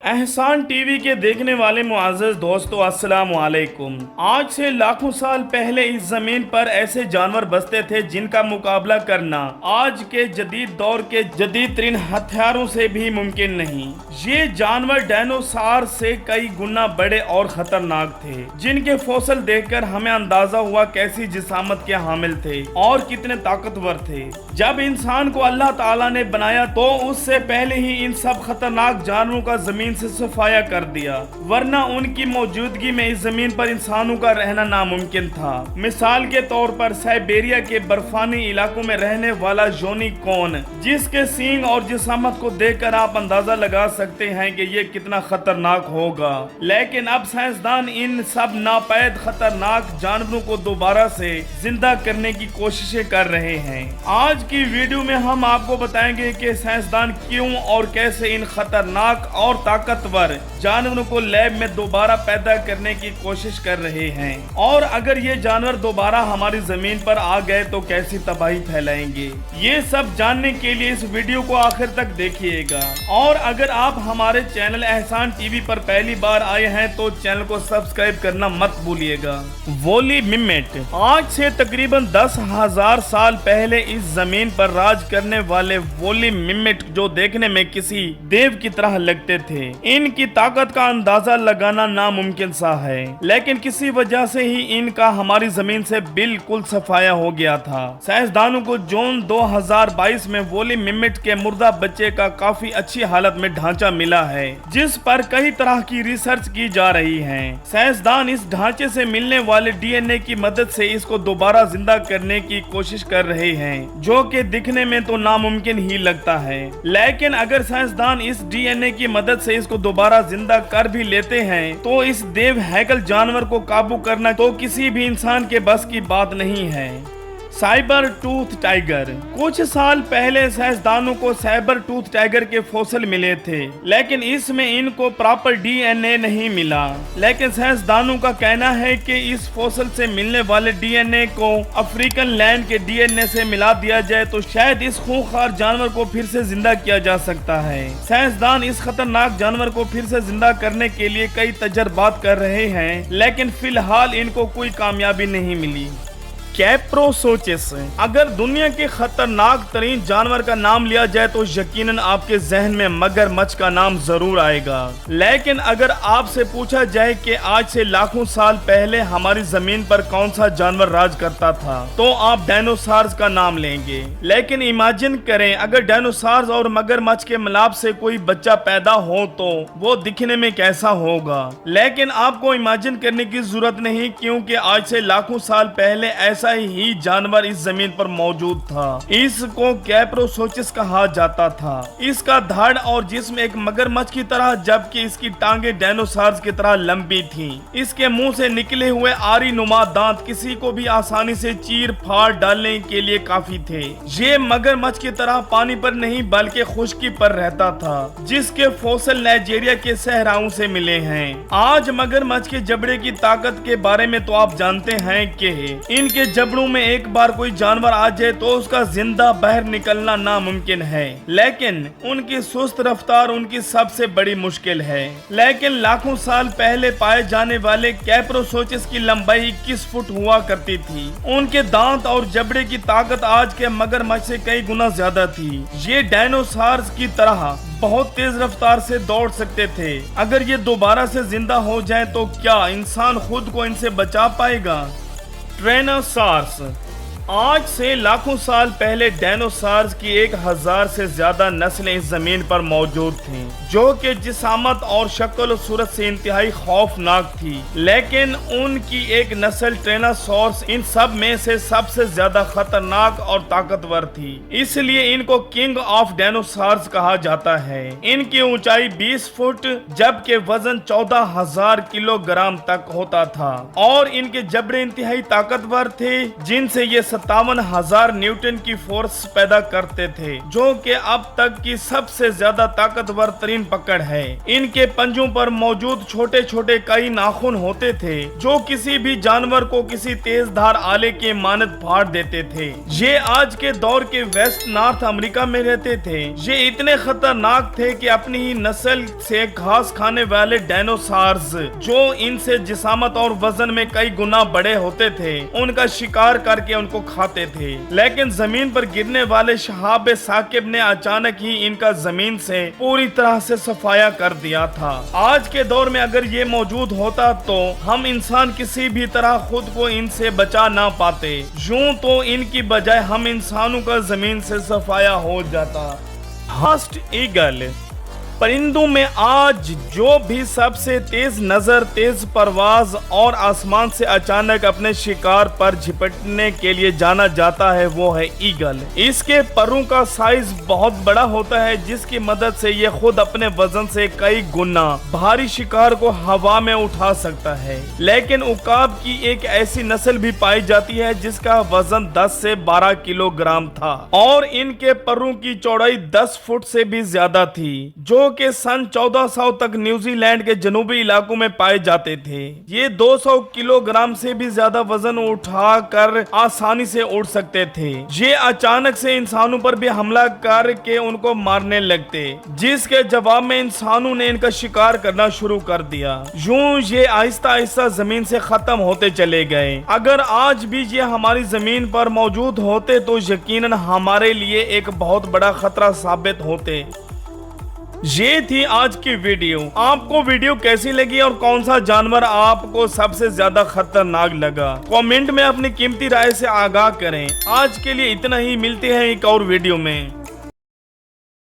एहसान टीवी के देखने वाले मुआज़्ज़ज़ दोस्तों, अस्सलाम वालेकुम। आज से लाखों साल पहले इस जमीन पर ऐसे जानवर बसते थे जिनका मुकाबला करना आज के जदीद दौर के जदीद तरीन हथियारों से भी मुमकिन नहीं। ये जानवर डायनासोर से कई गुना बड़े और खतरनाक थे, जिनके फॉसिल देखकर हमें अंदाजा हुआ कैसी जिसामत के हामिल थे और कितने ताकतवर थे। जब इंसान को अल्लाह ताला ने बनाया तो उससे पहले ही इन सब खतरनाक जानवरों का जमीन से सफाया कर दिया, वरना उनकी मौजूदगी में इस जमीन पर इंसानों का रहना नामुमकिन था। मिसाल के तौर पर साइबेरिया के बर्फानी इलाकों में रहने वाला यूनिकॉर्न, जिसके सींग और जिसामत को देखकर आप अंदाजा लगा सकते हैं कि ये कितना खतरनाक होगा। लेकिन अब साइंसदान इन सब नापैद खतरनाक जानवरों को दोबारा से जिंदा करने की कोशिशें कर रहे हैं। आज की वीडियो में हम आपको बताएंगे कि साइंसदान क्यों और कैसे इन खतरनाक और ताकतवर जानवरों को लैब में दोबारा पैदा करने की कोशिश कर रहे हैं, और अगर ये जानवर दोबारा हमारी जमीन पर आ गए तो कैसी तबाही फैलाएंगे। ये सब जानने के लिए इस वीडियो को आखिर तक देखिएगा, और अगर आप हमारे चैनल एहसान टीवी पर पहली बार आए हैं तो चैनल को सब्सक्राइब करना मत भूलिएगा। वोली मिमेट आज से तकरीबन 10,000 साल पहले इस जमीन पर राज करने वाले वोली मिमेट, जो देखने में किसी देव की तरह लगते थे, इनकी ताकत का अंदाजा लगाना नामुमकिन सा है, लेकिन किसी वजह से ही इनका हमारी जमीन से बिल्कुल सफाया हो गया था। साइंसदानों को जून 2022 में वोली मिमेट के मुर्दा बच्चे का काफी अच्छी हालत में ढांचा मिला है, जिस पर कई तरह की रिसर्च की जा रही है। साइंसदान इस ढांचे से मिलने वाले डीएनए की मदद से इसको दोबारा जिंदा करने की कोशिश कर रहे हैं, जो कि दिखने में तो नामुमकिन ही लगता है। लेकिन अगर साइंसदान इस डीएनए की मदद से इसको दोबारा जिंदा कर भी लेते हैं तो इस देव हैकल जानवर को काबू करना तो किसी भी इंसान के बस की बात नहीं है। Cyber tooth tiger. कुछ साल पहले साइंसदानों को साइबर टूथ टाइगर के फॉसिल मिले थे, लेकिन इसमें इनको प्रॉपर डीएनए नहीं मिला। लेकिन साइंसदानों का कहना है कि इस फॉसिल से मिलने वाले डीएनए को अफ्रीकन लैंड के डीएनए से मिला दिया जाए तो शायद इस खूंखार जानवर को फिर से जिंदा किया जा सकता है। साइंसदान इस खतरनाक जानवर को फिर से जिंदा करने के लिए कई तजर्बात कर रहे हैं, लेकिन फिलहाल इनको कोई कामयाबी नहीं मिली। कैप्रोसोचिस। अगर दुनिया के खतरनाक तरीन जानवर का नाम लिया जाए तो यकीनन आपके जहन में मगरमच्छ का नाम जरूर आएगा। लेकिन अगर आपसे पूछा जाए कि आज से लाखों साल पहले हमारी जमीन पर कौन सा जानवर राज करता था तो आप डायनासोर्स का नाम लेंगे। लेकिन इमेजिन करें, अगर डायनासोर्स और मगरमच्छ के मिलाप से कोई बच्चा पैदा हो तो वो दिखने में कैसा होगा। लेकिन आपको इमेजिन करने की जरूरत नहीं, क्योंकि आज से लाखों साल पहले ऐसा ही जानवर इस जमीन पर मौजूद था। इसको कैप्रोसोचिस कहा जाता था। इसका धड़ और जिस्म एक मगरमच्छ की तरह, जबकि इसकी टांगे डायनासोर्स की तरह लंबी थीं। इसके मुंह से निकले हुए आरी नुमा दांत किसी को भी आसानी से चीर फाड़ डालने के लिए काफी थे। ये मगरमच्छ की तरह पानी पर नहीं बल्कि खुश्की पर रहता था, जिसके फॉसिल नाइजीरिया के सहराओं से मिले हैं। आज मगरमच्छ के जबड़े की ताकत के बारे में तो आप जानते हैं कि इनके जबड़ों में एक बार कोई जानवर आ जाए तो उसका जिंदा बाहर निकलना नामुमकिन है, लेकिन उनकी सुस्त रफ्तार उनकी सबसे बड़ी मुश्किल है। लेकिन लाखों साल पहले पाए जाने वाले कैप्रोसोचिस की लंबाई 21 फुट हुआ करती थी। उनके दांत और जबड़े की ताकत आज के मगरमच्छ से कई गुना ज्यादा थी। ये डायनासोर्स की तरह बहुत तेज रफ्तार से दौड़ सकते थे। अगर ये दोबारा से जिंदा हो जाए तो क्या इंसान खुद को इनसे बचा पाएगा। ट्रेनोसॉर्स। आज से लाखों साल पहले डायनासोर्स की 1000 से ज्यादा नस्लें इस जमीन पर मौजूद थीं, जो कि जिसामत और शक्ल और सूरत से इंतहाई खौफनाक थी। लेकिन उनकी एक नस्ल ट्रेनोसॉर्स इन सब में से सबसे ज्यादा खतरनाक और ताकतवर थी, इसलिए इनको किंग ऑफ डायनासोर्स कहा जाता है। इनकी ऊंचाई 20 फुट जबकि वजन 14,000 किलोग्राम तक होता था, और इनके जबड़े इंतहाई ताकतवर थे, जिनसे ये 57,000 न्यूटन की फोर्स पैदा करते थे, जो कि अब तक की सबसे ज्यादा ताकतवर तरीन पकड़ है। इनके पंजों पर मौजूद छोटे छोटे कई नाखून होते थे जो किसी भी जानवर को किसी तेज धार आले के मानद फाड़ देते थे। ये आज के दौर के वेस्ट नॉर्थ अमेरिका में रहते थे। ये इतने खतरनाक थे कि अपनी ही नस्ल से घास खाने वाले डायनासोर्स, जो इनसे जिसामत और वजन में कई गुना बड़े होते थे, उनका शिकार करके उनको खाते थे। लेकिन जमीन पर गिरने वाले शहाब साकिब ने अचानक ही इनका जमीन से पूरी तरह से सफाया कर दिया था। आज के दौर में अगर ये मौजूद होता तो हम इंसान किसी भी तरह खुद को इनसे बचा ना पाते। यूं तो इनकी बजाय हम इंसानों का जमीन से सफाया हो जाता। हास्ट ईगल परिंदों में आज जो भी सबसे तेज नजर, तेज परवाज और आसमान से अचानक अपने शिकार पर झपटने के लिए जाना जाता है वो है ईगल। इसके परों का साइज बहुत बड़ा होता है, जिसकी मदद से ये खुद अपने वजन से कई गुना भारी शिकार को हवा में उठा सकता है। लेकिन उकाब की एक ऐसी नस्ल भी पाई जाती है जिसका वजन 10 से 12 किलोग्राम था और इनके परों की चौड़ाई 10 फुट से भी ज्यादा थी, जो के सन 1400 तक न्यूजीलैंड के जनूबी इलाकों में पाए जाते थे। ये 200 किलोग्राम से भी ज्यादा वजन उठाकर आसानी से उड़ सकते थे। ये अचानक से इंसानों पर भी हमला करके उनको मारने लगते, जिसके जवाब में इंसानों ने इनका शिकार करना शुरू कर दिया। यूं ये आहिस्ता आहिस्ता जमीन से खत्म होते चले गए। अगर आज भी ये हमारी जमीन पर मौजूद होते तो यकीनन हमारे लिए एक बहुत बड़ा खतरा साबित होते। ये थी आज की वीडियो। आपको वीडियो कैसी लगी और कौन सा जानवर आपको सबसे ज्यादा खतरनाक लगा, कमेंट में अपनी कीमती राय से आगाह करें। आज के लिए इतना ही, मिलते हैं एक और वीडियो में।